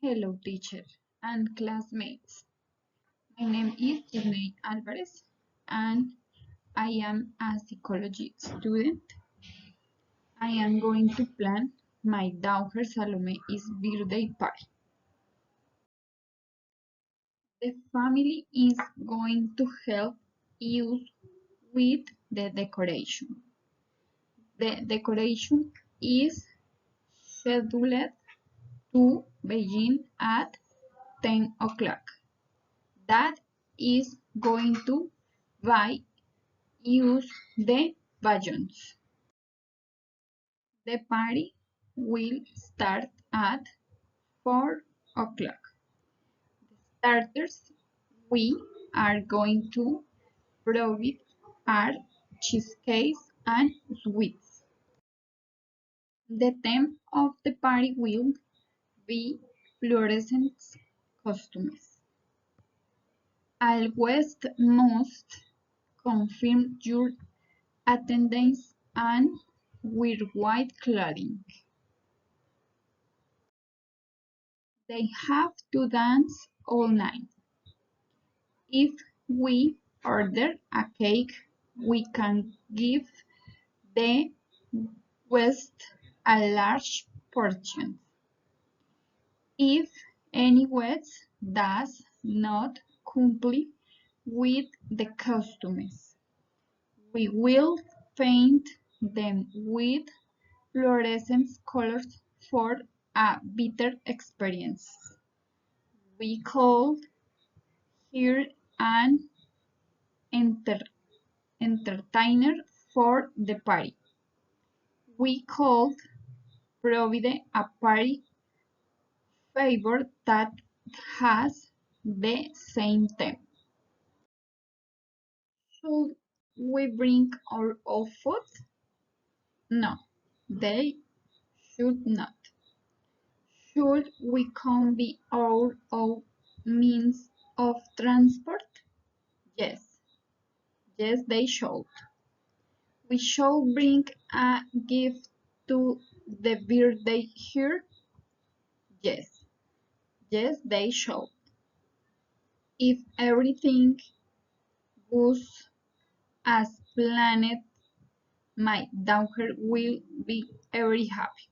Hello, teacher and classmates. My name is Jenny Alvarez, and I am a psychology student. I am going to plan my daughter Salome's birthday party. The family is going to help you with the decoration. The decoration is scheduled to begin at 10 o'clock. That is going to buy use the balloons. The party will start at 4 o'clock. Starters we are going to provide are cheesecakes and sweets. The theme of the party will be fluorescent costumes. Always must confirm your attendance and wear white clothing. They have to dance all night. If we order a cake, we can give the guest a large portion. If any guest does not comply with the customs, we will paint them with fluorescent colors for a better experience. We call here an enter entertainer for the party. We could provide a party favor that has the same theme. Should we bring our own food? No, they should not. Should we combine our own means of transport? Yes, yes, they should. We should bring a gift to the birthday here? Yes, yes, they should. If everything goes as planned, my daughter will be very happy.